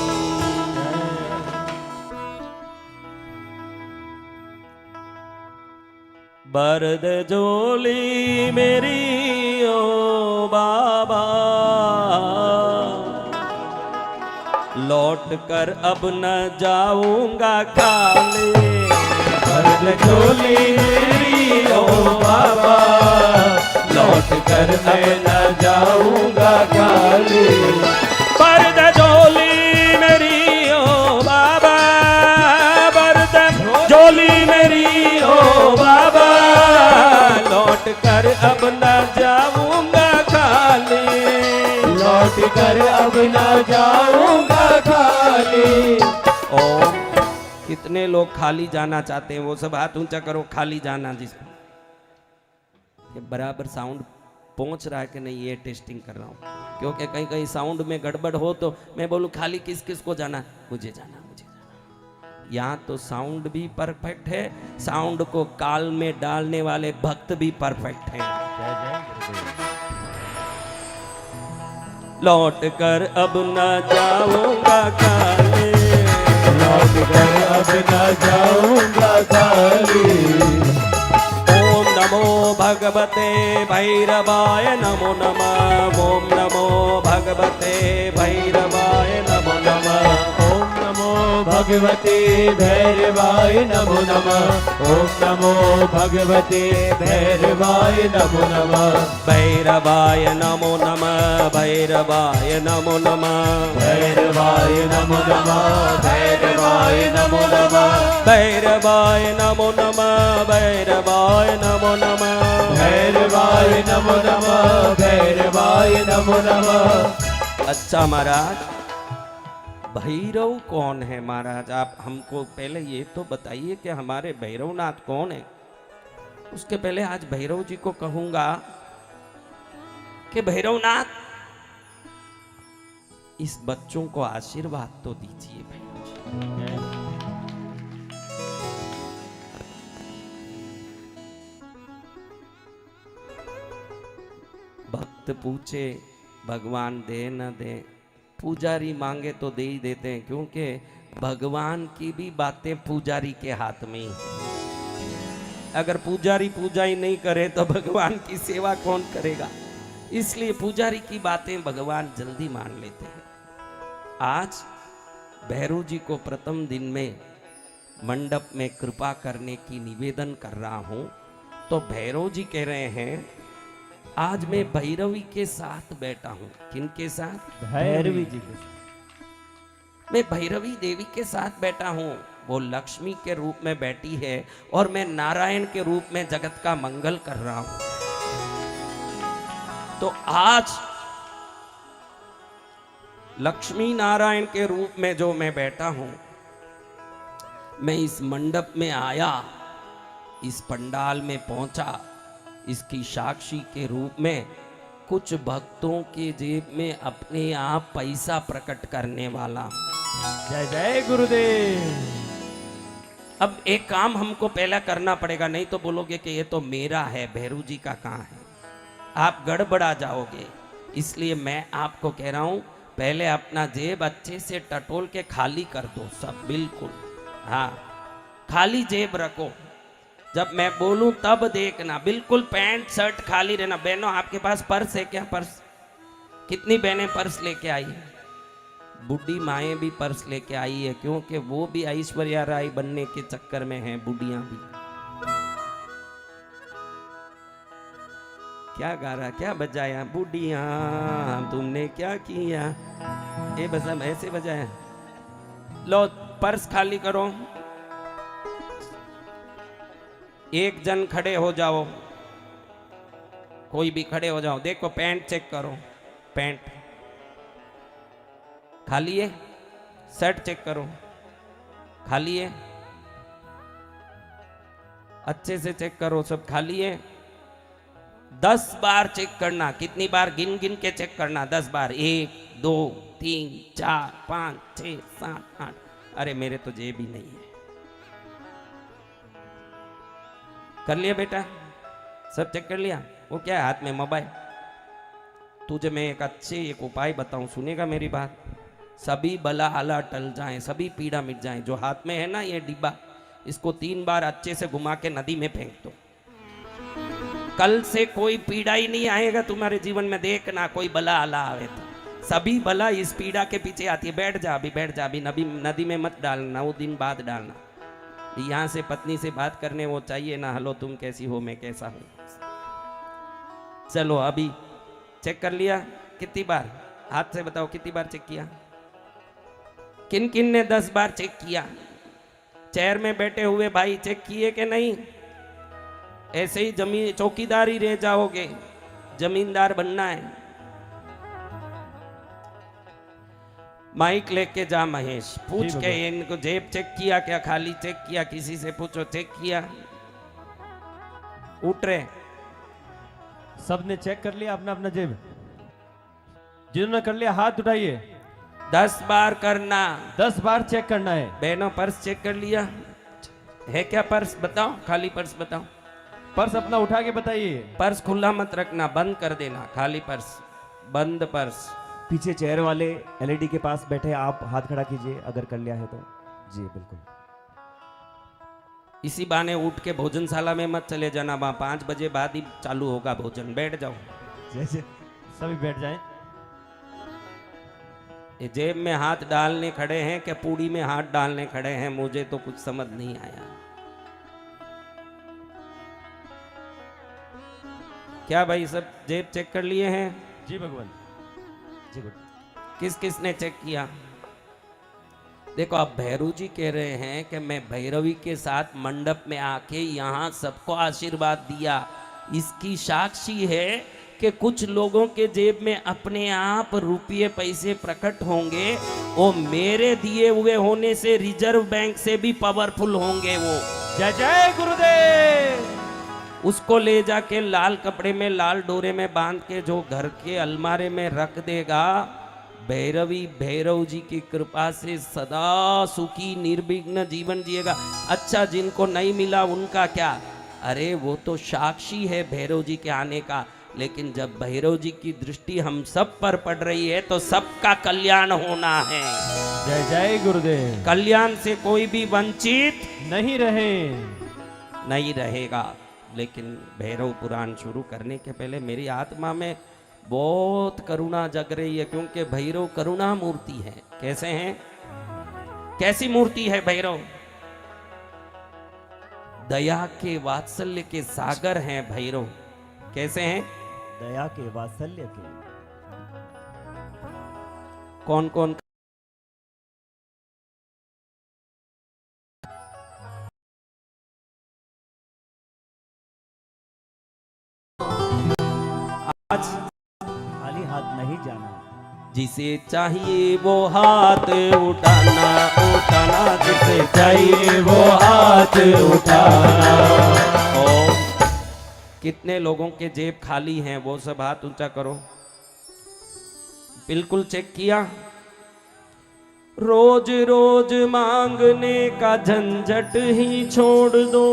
बरद जोली मेरी ओ बाबा लौट कर अब न जाऊंगा खाली। बरद झोली मेरी ओ बाबा लौट कर मैं न जाऊंगा खाली। बरद जोली मेरी ओ बाबा बरद जोली मेरी ओ बाबा लौट कर अब न जाऊंगा खाली। लौट कर अब न जाऊंगा खाली। ओम कितने लोग खाली जाना चाहते हैं वो सब हाथ ऊंचा करो। खाली जाना जिसको ये बराबर साउंड पहुंच रहा है कि नहीं ये टेस्टिंग कर रहा हूं क्योंकि कहीं कहीं साउंड में गड़बड़ हो तो मैं बोलूं खाली किस किस को जाना मुझे जाना मुझे जाना। यहाँ तो साउंड भी परफेक्ट है साउंड को काल में डालने वाले भक्त भी परफेक्ट हैं। जय जय गुरुदेव। लौट कर अब न जाऊंगा खाली। लौट कर अब न जाऊंगा खाली। ओम नमो भगवते भैरवाय नमो नमः। ओम नमो भगवते भैरवाय नमो नमः। ओम नमो भगवते भैरवाय नमो नमः। ओम नमो भगवते भैरवाय नमो नमः। भैरवाय नमो नमः। भैरवाय नमो नमः। भैरवाय नमो नमः। भैरवाय नमो नमः। भैरवाय नमो नमः। भैरवाय नमो नमः। भैरवाय नमो नमः। भैरवाय नमो नमः। अच्छा महाराज भैरव कौन है महाराज आप हमको पहले ये तो बताइए कि हमारे भैरवनाथ कौन है। उसके पहले आज भैरव जी को कहूंगा कि भैरवनाथ इस बच्चों को आशीर्वाद तो दीजिए भैरव जी। भक्त पूछे भगवान दे न दे पुजारी मांगे तो दे ही देते हैं क्योंकि भगवान की भी बातें पुजारी के हाथ में ही है। अगर पुजारी पूजा ही नहीं करे तो भगवान की सेवा कौन करेगा। इसलिए पुजारी की बातें भगवान जल्दी मान लेते हैं। आज भैरव जी को प्रथम दिन में मंडप में कृपा करने की निवेदन कर रहा हूं तो भैरव जी कह रहे हैं आज मैं भैरवी के साथ बैठा हूं। किनके साथ? भैरवी जी के साथ। मैं भैरवी देवी के साथ बैठा हूं। वो लक्ष्मी के रूप में बैठी है और मैं नारायण के रूप में जगत का मंगल कर रहा हूं। तो आज लक्ष्मी नारायण के रूप में जो मैं बैठा हूं मैं इस मंडप में आया इस पंडाल में पहुंचा इसकी साक्षी के रूप में कुछ भक्तों के जेब में अपने आप पैसा प्रकट करने वाला। जय जय गुरुदेव। अब एक काम हमको पहला करना पड़ेगा नहीं तो बोलोगे कि ये तो मेरा है भैरू जी का कहाँ है आप गड़बड़ा जाओगे। इसलिए मैं आपको कह रहा हूं पहले अपना जेब अच्छे से टटोल के खाली कर दो सब बिल्कुल। हाँ खाली जेब रखो जब मैं बोलूं तब देखना बिल्कुल पैंट शर्ट खाली रहना। बहनों आपके पास पर्स है क्या? पर्स कितनी बहनें पर्स लेके आई है? बूढ़ी माएँ भी पर्स लेके आई है क्योंकि वो भी ऐश्वर्या राय बनने के चक्कर में हैं बूढ़ियां भी। क्या गा रहा क्या बजाया? बूढ़िया तुमने क्या किया ये बस हम ऐसे बजाया। लो पर्स खाली करो एक जन खड़े हो जाओ, कोई भी खड़े हो जाओ। देखो पैंट चेक करो, पैंट खाली है। शर्ट चेक करो, खाली है। अच्छे से चेक करो, सब खाली है। 10 बार चेक करना। कितनी बार? गिन गिन के चेक करना 10 बार। 1 2 3 4 5 6 7 8। अरे मेरे तो जेब ही नहीं है। कर लिया बेटा? सब चेक कर लिया? वो क्या है हाथ में? मोबाइल। तुझे मैं एक उपाय बताऊं, सुनेगा मेरी बात? सभी बला आला टल जाएं, सभी पीड़ा मिट जाएं। जो हाथ में है ना ये डिब्बा, इसको 3 बार अच्छे से घुमा के नदी में फेंक दो। कल से कोई पीड़ा ही नहीं आएगा तुम्हारे जीवन में। देखना कोई बला आला आवे तो सभी बला इस पीड़ा के पीछे आती है। बैठ जा अभी, बैठ जा अभी। नदी में मत डालना, वो दिन बाद डालना। यहाँ से पत्नी से बात करने वो चाहिए ना, हेलो तुम कैसी हो, मैं कैसा हूं। चलो अभी चेक कर लिया? कितनी बार? हाथ से बताओ कितनी बार चेक किया? किन किन ने 10 बार चेक किया? चेयर में बैठे हुए भाई चेक किए कि नहीं? ऐसे ही जमीन चौकीदार ही रह जाओगे, जमींदार बनना है। माइक लेके जा महेश, पूछ के इनको जेब चेक किया क्या? खाली चेक किया? किसी से पूछो चेक किया? उठ रहे? सबने चेक कर लिया अपना अपना जेब? जिन्होंने कर लिया हाथ उठाइए। 10 बार करना। 10 बार चेक करना है। बहनों पर्स चेक कर लिया है क्या? पर्स बताओ, खाली पर्स बताओ। पर्स अपना उठा के बताइए। पर्स खुला मत रखना, बंद कर देना। खाली पर्स, बंद पर्स। पीछे चेयर वाले एलईडी के पास बैठे आप हाथ खड़ा कीजिए अगर कर लिया है तो। जी बिल्कुल। इसी बहाने उठ के भोजनशाला में मत चले जाना, वहां 5 बजे बाद ही चालू होगा भोजन। बैठ जाओ। जैसे सभी बैठ जाएं। ये जेब में हाथ डालने खड़े हैं कि पूड़ी में हाथ डालने खड़े हैं? मुझे तो कुछ समझ नहीं आया। क्या भाई सब जेब चेक कर लिए हैं? जी भगवान जी गुड। किस किस ने चेक किया? देखो अब भैरू जी कह रहे हैं कि मैं भैरवी के साथ मंडप में आके यहाँ सबको आशीर्वाद दिया। इसकी साक्षी है कि कुछ लोगों के जेब में अपने आप रुपये पैसे प्रकट होंगे। वो मेरे दिए हुए होने से रिजर्व बैंक से भी पावरफुल होंगे वो। जय जय गुरुदेव। उसको ले जाके लाल कपड़े में, लाल डोरे में बांध के जो घर के अलमारे में रख देगा, भैरवी भैरव जी की कृपा से सदा सुखी निर्विघ्न जीवन जिएगा। अच्छा जिनको नहीं मिला उनका क्या? अरे वो तो साक्षी है भैरव जी के आने का। लेकिन जब भैरव जी की दृष्टि हम सब पर पड़ रही है तो सबका कल्याण होना है। जय जय गुरुदेव। कल्याण से कोई भी वंचित नहीं रहे, नहीं रहेगा। लेकिन भैरव पुराण शुरू करने के पहले मेरी आत्मा में बहुत करुणा जग रही है, क्योंकि भैरव करुणा मूर्ति है। कैसे हैं? कैसी मूर्ति है भैरव? दया के वात्सल्य के सागर हैं भैरव। कैसे हैं? दया के वात्सल्य के। कौन कौन? आज खाली हाथ नहीं जाना। जिसे चाहिए वो हाथ उठाना, उठाना। जिसे चाहिए वो हाथ उठाना। और कितने लोगों के जेब खाली हैं वो सब हाथ ऊंचा करो। बिल्कुल चेक किया? रोज रोज मांगने का झंझट ही छोड़ दो।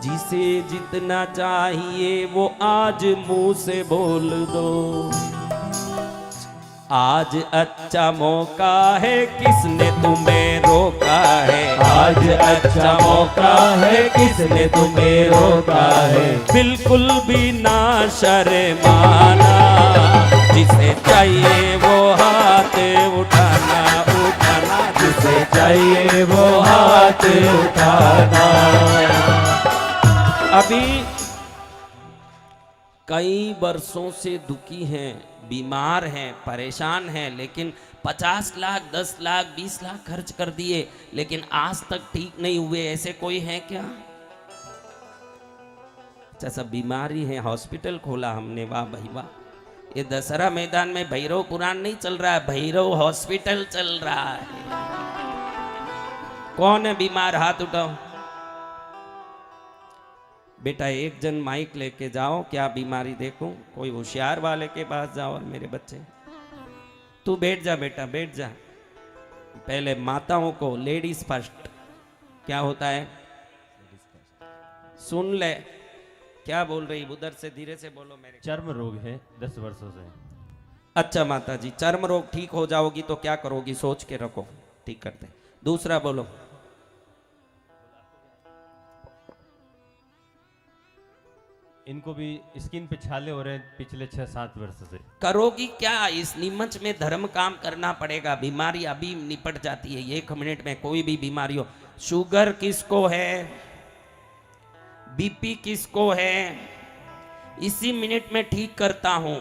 जिसे जितना चाहिए वो आज मुंह से बोल दो। आज अच्छा मौका है, किसने तुम्हें रोका है? आज अच्छा मौका है, किसने तुम्हें रोका है? बिल्कुल भी ना शर्माना। जिसे चाहिए वो हाथ उठाना, उठाना। जिसे चाहिए वो हाथ उठाना। अभी कई वर्षों से दुखी हैं, बीमार हैं, परेशान हैं, लेकिन 50 लाख 10 लाख 20 लाख खर्च कर दिए, लेकिन आज तक ठीक नहीं हुए। ऐसे कोई है क्या? अच्छा सब बीमारी है, हॉस्पिटल खोला हमने, वाह भाई वाह। ये दशहरा मैदान में भैरव पुराण नहीं चल रहा है, भैरव हॉस्पिटल चल रहा है। कौन है बीमार, हाथ उठाओ। बेटा एक जन माइक लेके जाओ, क्या बीमारी देखूं, कोई होशियार वाले के पास जाओ। और मेरे बच्चे तू बैठ जा बेटा, बैठ जा। पहले माताओं को लेडीज फर्स्ट क्या होता है सुन ले। क्या बोल रही, उधर से धीरे से बोलो मेरे। चर्म रोग है 10 वर्षों से। अच्छा माता जी, चर्म रोग ठीक हो जाओगी तो क्या करोगी, सोच के रखो, ठीक करते। दूसरा बोलो। इनको भी स्किन पे छाले हो रहे हैं पिछले 6-7 वर्ष से। करोगी क्या, इस नीमच में धर्म काम करना पड़ेगा। बीमारी अभी निपट जाती है 1 मिनट में, कोई भी बीमारी हो। शुगर किसको है, बीपी किसको है, इसी मिनट में ठीक करता हूं।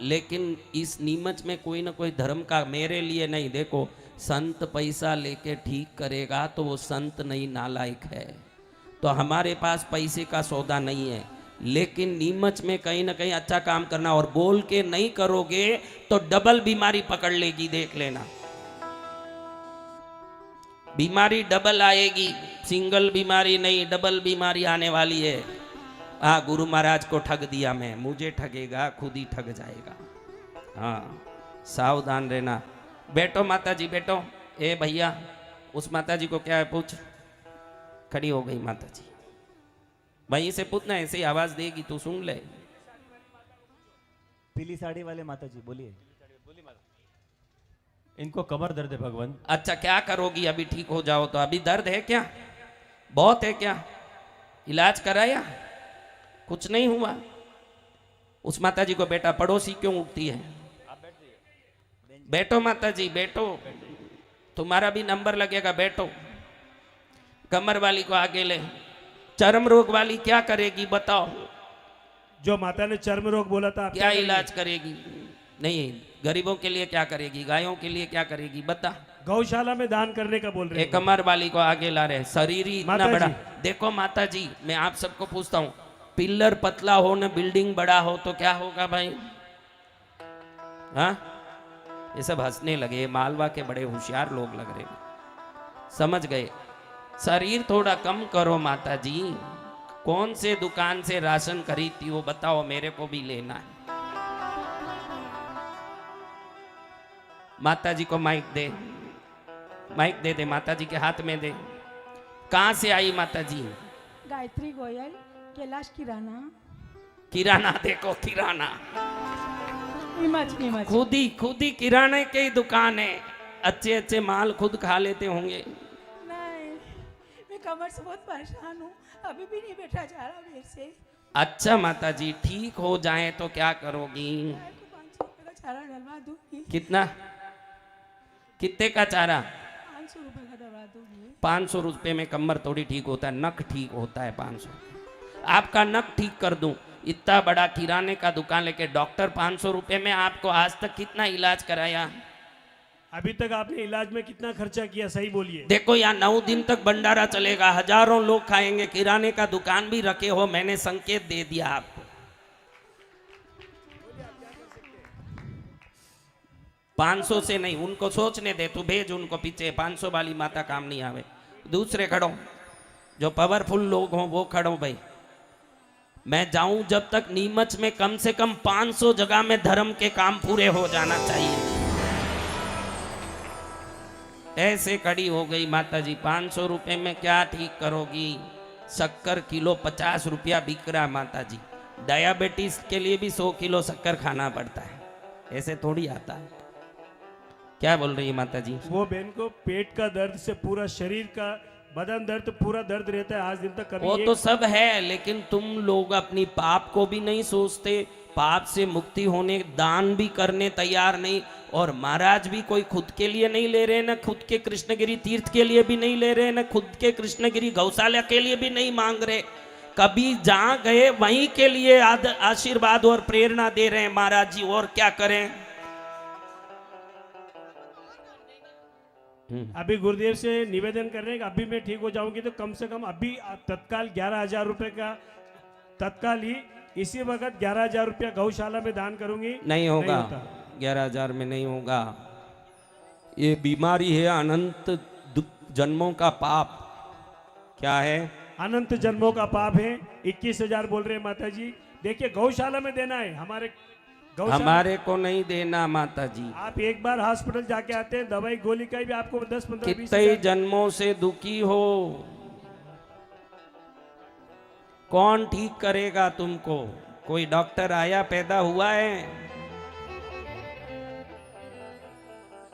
लेकिन इस नीमच में कोई ना कोई धर्म का, मेरे लिए नहीं। देखो संत पैसा लेके ठीक करेगा तो वो संत नहीं, नालायक है। तो हमारे पास पैसे का सौदा नहीं है, लेकिन नीमच में कहीं ना कहीं अच्छा काम करना। और बोल के नहीं करोगे तो डबल बीमारी पकड़ लेगी, देख लेना। बीमारी डबल आएगी, सिंगल बीमारी नहीं, डबल बीमारी आने वाली है। हाँ, गुरु महाराज को ठग दिया मैं, मुझे ठगेगा, खुद ही ठग जाएगा। हाँ, सावधान रहना। बैठो माता जी, बैठो। ए भैया, उस माता जी को क्या है पूछ। खड़ी हो गई माता जी, वहीं से पूछना, ऐसे ही आवाज देगी तू सुन ले। पीली साड़ी वाले माता जी बोलिए। इनको कमर दर्द है भगवान। अच्छा क्या करोगी, अभी ठीक हो जाओ तो। अभी दर्द है क्या, बहुत है क्या, इलाज कराया, कुछ नहीं हुआ। उस माता जी को बेटा पड़ोसी क्यों उठती है, बैठो माता जी बैठो, तुम्हारा भी नंबर लगेगा, बैठो। कमर वाली को आगे ले। चर्म रोग वाली क्या करेगी बताओ। जो माता ने चर्म रोग बोला था, आप क्या इलाज करेगी, नहीं गरीबों के लिए क्या करेगी, गायों के लिए क्या करेगी बता। गौशाला में दान करने का बोल रहे एक कमर वाली को आगे ला रहे, शरीर ही इतना माता बड़ा। जी। देखो माता जी, मैं आप सबको पूछता हूँ, पिल्लर पतला हो न बिल्डिंग बड़ा हो तो क्या होगा भाई। हाँ, ये सब हंसने लगे, मालवा के बड़े होशियार लोग लग रहे, समझ गए। शरीर थोड़ा कम करो माता जी। कौन से दुकान से राशन खरीदती हो बताओ, मेरे को भी लेना है। माता जी को माइक दे, माइक दे दे, माता जी के हाथ में दे। कहां से आई माता जी। गायत्री गोयल, कैलाश किराना। किराना, देखो किराना, नीमच। खुद ही किराने की दुकान है। अच्छे अच्छे माल खुद खा लेते होंगे। नहीं, मैं कमर से बहुत परेशान हूँ, अभी भी नहीं बैठा जा रहा मेरे से। अच्छा माता जी, ठीक हो जाए तो क्या करोगी। 500 रुपये का चारा डलवा दूंगी। कितना, कितने का चारा। 500 रुपये का डलवा दूंगी। 500 रुपये में कमर थोड़ी ठीक होता है, नक ठीक होता है। 500 आपका नक ठीक कर दूं। इतना बड़ा किराने का दुकान लेके डॉक्टर 500 रुपये में आपको आज तक कितना इलाज कराया। अभी तक आपने इलाज में कितना खर्चा किया, सही बोलिए। देखो यहाँ 9 दिन तक भंडारा चलेगा, हजारों लोग खाएंगे, किराने का दुकान भी रखे हो, मैंने संकेत दे दिया आपको। 500 से नहीं, उनको सोचने दे, तू भेज उनको पीछे। 500 वाली माता काम नहीं आवे। दूसरे खड़ो, जो पावरफुल लोग हों वो खड़ो भाई। मैं जाऊं जब तक नीमच में कम से कम 500 जगह में धर्म के काम पूरे हो जाना चाहिए। ऐसे खड़ी हो गई माता जी। 500 रुपए में क्या ठीक करोगी। शक्कर किलो 50 रुपया बिक रहा माता जी। डायबिटीज के लिए भी 100 किलो शक्कर खाना पड़ता है, ऐसे थोड़ी आता है। क्या बोल रही है माता जी। वो बहन को पेट का दर्द से पूरा शरीर का बदन दर्द, पूरा दर्द रहता है आज दिन तक। कभी वो तो सब है, लेकिन तुम लोग अपनी पाप को भी नहीं सोचते। पाप से मुक्ति होने दान भी करने तैयार नहीं। और महाराज भी कोई खुद के लिए नहीं ले रहे, ना खुद के कृष्णगिरी तीर्थ के लिए भी नहीं ले रहे, ना खुद के कृष्णगिरी गौशाला के लिए भी नहीं मांग रहे। कभी जहां गए वहीं के लिए आशीर्वाद और प्रेरणा दे रहे हैं महाराज जी। और क्या करें। अभी गुरुदेव से निवेदन कर रहे हैं कि अभी मैं ठीक हो जाऊंगी तो कम से कम अभी तत्काल 11,000 रुपए का तत्काल ही इसी वक्त 11,000 रुपया गौशाला में दान करूंगी। नहीं होगा, होता। 11,000 में नहीं होगा। ये बीमारी है अनंत जन्मों का पाप। क्या है? अनंत जन्मों का पाप है। 21,000 बोल रहे हैं माता जी। देखिए गौशाला में देना है, हमारे गौशाला। हमारे को नहीं देना माता जी। आप एक बार हॉस्पिटल जाके आते हैं, दवाई गोली का भी आपको 10-15-20 कितने जन्मों से दुखी हो, कौन ठीक करेगा तुमको? कोई डॉक्टर आया पैदा हुआ है?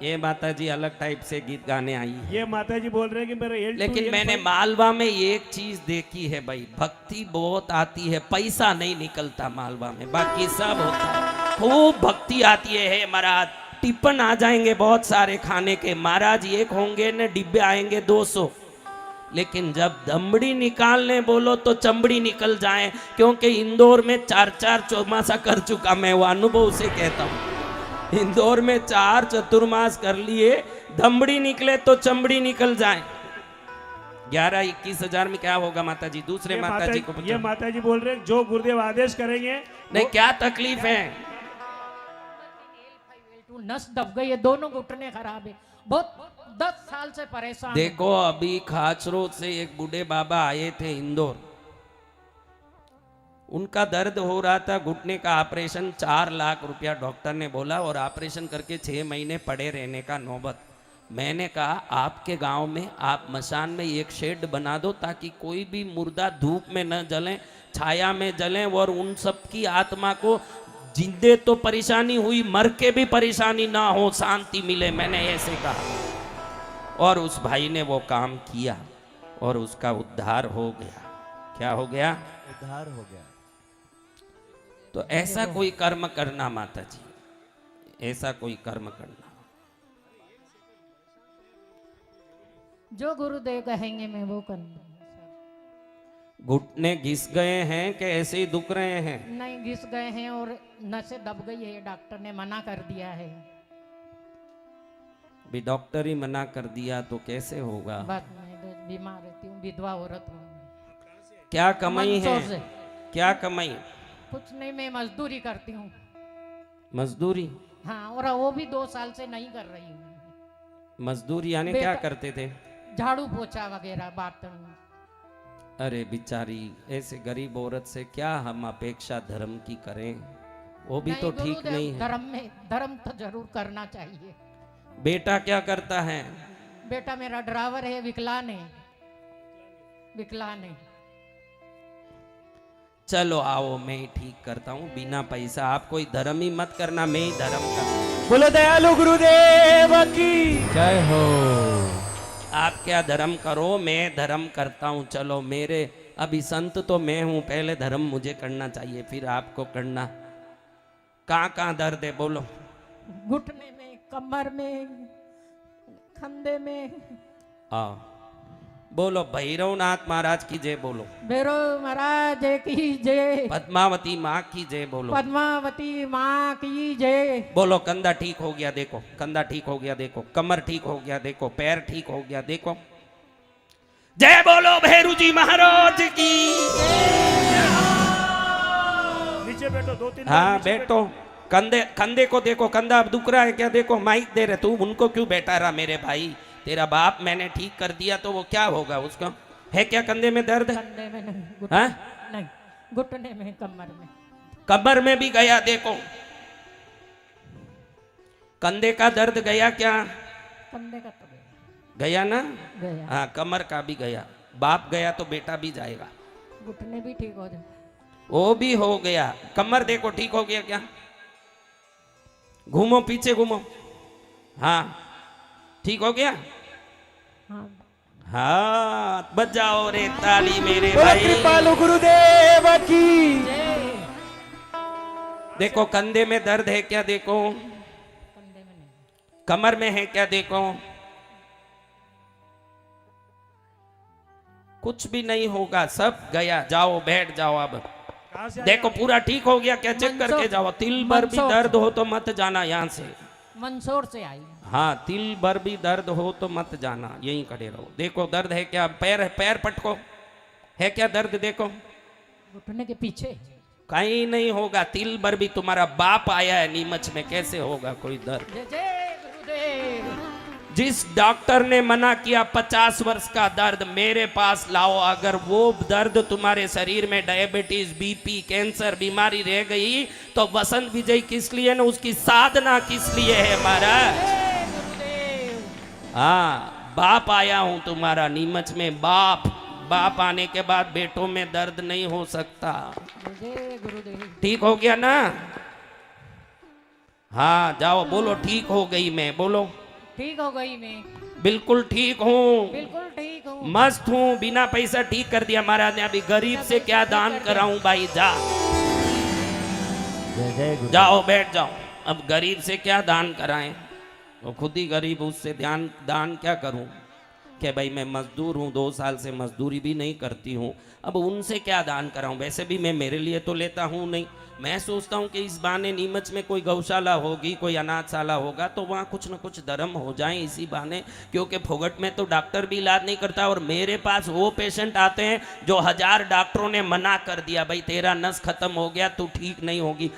ये माता जी अलग टाइप से गीत गाने आई है। ये माता जी बोल रहे हैं कि मेरा लेकिन मैंने मालवा में एक चीज देखी है भाई, भक्ति बहुत आती है, पैसा नहीं निकलता मालवा में, बाकी सब होता है। खूब भक्ति आती है महाराज। टिप्पण आ जाएंगे बहुत सारे खाने के, महाराज एक होंगे न डिब्बे आएंगे 200। लेकिन जब दमड़ी निकालने बोलो तो चमड़ी निकल जाए, क्योंकि इंदौर में 4-4 चौमासा कर चुका मैं, वो अनुभव से कहता हूँ। इंदौर में 4 चतुर्मास कर लिए, दमड़ी निकले तो चमड़ी निकल जाए। 11-21 हजार में क्या होगा माता जी? दूसरे माता जी को ये माता जी बोल रहे हैं जो गुरुदेव आदेश करेंगे। नहीं, क्या तकलीफ है? नस दब गई है, दोनों घुटने खराब है, बहुत 10 साल से परेशान। देखो अभी खाचरों से एक बूढ़े बाबा आए थे इंदौर, उनका दर्द हो रहा था घुटने का, ऑपरेशन 4 लाख रुपया डॉक्टर ने बोला, और ऑपरेशन करके 6 महीने पड़े रहने का नौबत। मैंने कहा आपके गांव में आप मशान में एक शेड बना दो ताकि कोई भी मुर्दा धूप में न जलें, छाया में जलें, और उन सब की आत्मा को जिंदे तो परेशानी हुई, मर के भी परेशानी ना हो, शांति मिले। मैंने ऐसे कहा और उस भाई ने वो काम किया और उसका उद्धार हो गया। क्या हो गया? उद्धार हो गया। तो ऐसा कोई कर्म करना माता जी, ऐसा कोई कर्म करना। जो गुरुदेव कहेंगे मैं वो करूंगा। घुटने घिस गए हैं कि ऐसे ही दुख रहे हैं? नहीं, घिस गए हैं और नसें दब गई है, डॉक्टर ने मना कर दिया है। भी डॉक्टर ही मना कर दिया तो कैसे होगा? बस मैं तो बीमार रहती हूँ, विधवा औरत हूँ। क्या कमाई है? मंदसौर से। क्या कमाई? कुछ नहीं, मैं मजदूरी करती हूँ। मजदूरी? हाँ, और वो भी 2 साल से नहीं कर रही हूँ। मजदूरी यानी क्या करते थे? झाड़ू पोछा वगैरह, बर्तन। अरे बिचारी, ऐसे गरीब औरत से क्या हम अपेक्षा धर्म की करें? वो भी तो ठीक गुरुदेव, नहीं है। धर्म तो जरूर करना चाहिए। बेटा क्या करता है? बेटा मेरा ड्राइवर है, विकलांग है। विकलांग है। चलो आओ मैं ही ठीक करता हूँ बिना पैसा। आप कोई धर्म ही मत करना, मैं ही धर्म कर। बोलो दयालु गुरुदेव की जय हो। आप क्या धर्म करो, मैं धर्म करता हूँ। चलो मेरे अभी संत तो मैं हूँ, पहले धर्म मुझे करना चाहिए फिर आपको करना। कहाँ दर्द है बोलो? घुटने में, कमर में, कंधे में। आओ बोलो भैरवनाथ महाराज की जय बोलो, भैरव महाराज की जय, पद्मावती माँ की जय बोलो, पद्मावती माँ की जय। बोलो कंधा ठीक हो गया देखो, कंधा ठीक हो गया देखो, कमर ठीक हो गया देखो, पैर ठीक हो गया देखो। जय बोलो भैरू जी महाराज की। नीचे बैठो, 2-3 हाँ बैठो। कंधे को देखो, कंधा अब दुख रहा है क्या? देखो माइक दे रहे, तू उनको क्यों बैठा रहा मेरे भाई? तेरा बाप मैंने ठीक कर दिया तो वो क्या होगा उसका? है क्या कंधे में दर्द? कंधे में नहीं, हाँ? नहीं, घुटने में, कमर में। कमर में भी गया देखो। कंधे का दर्द गया क्या? कंधे का तो गया ना? गया। हाँ कमर का भी गया। बाप गया तो बेटा भी जाएगा। घुटने भी ठीक हो जाए। वो भी हो गया। कमर देखो ठीक हो गया क्या? घूमो पीछे घूमो। हाँ ठीक हो गया। हाँ, हाँ बजाओ रे ताली मेरे बोलो भाई। कृपालु गुरुदेव की। देखो कंधे में दर्द है क्या? देखो कंधे में नहीं। कमर में है क्या? देखो कुछ भी नहीं होगा, सब गया। जाओ बैठ जाओ अब। कहाँ से देखो पूरा ठीक हो गया क्या? चेक करके जाओ। तिल भर भी मंदसौर दर्द हो तो मत जाना यहाँ से। मंदसौर से आई। हाँ तिल भर भी दर्द हो तो मत जाना, यहीं खड़े रहो। देखो दर्द है क्या? पैर पटको, है क्या दर्द? देखो घुटने के पीछे। कहीं नहीं होगा, तिल भर भी तुम्हारा बाप आया है नीमच में, कैसे होगा कोई दर्द। जय जय गुरुदेव। जिस डॉक्टर ने मना किया 50 वर्ष का दर्द मेरे पास लाओ, अगर वो दर्द तुम्हारे शरीर में डायबिटीज, बीपी, कैंसर बीमारी रह गई तो वसंत विजय किस लिए ना, उसकी साधना किस लिए है महाराज। जय गुरुदेव। हाँ, बाप आया हूं तुम्हारा नीमच में, बाप। बाप आने के बाद बेटों में दर्द नहीं हो सकता। जय गुरुदेव। ठीक हो गया ना? हाँ जाओ, बोलो ठीक हो गई मैं, बोलो ठीक हो गई मैं, बिल्कुल ठीक हूँ, बिल्कुल ठीक हूँ। मस्त हूँ, बिना पैसा ठीक कर दिया महाराज ने। अभी गरीब से क्या दान कराऊं भाई, जा जय जय गुरु। जाओ बैठ जाओ। अब गरीब से क्या दान कराएं, वो खुद ही गरीब, उससे दान क्या करूं कि भाई मैं मजदूर हूं, 2 साल से मजदूरी भी नहीं करती हूं, अब उनसे क्या दान कराऊं। वैसे भी मैं मेरे लिए तो लेता हूं नहीं, मैं सोचता हूं कि इस बहाने नीमच में कोई गौशाला होगी, कोई अनाथशाला होगा तो वहाँ कुछ न कुछ धर्म हो जाए इसी बहाने, क्योंकि फोगट में तो डॉक्टर भी इलाज नहीं करता और मेरे पास वो पेशेंट आते हैं जो 1000 डॉक्टरों ने मना कर दिया, भाई तेरा नस खत्म हो गया, तू ठीक नहीं होगी,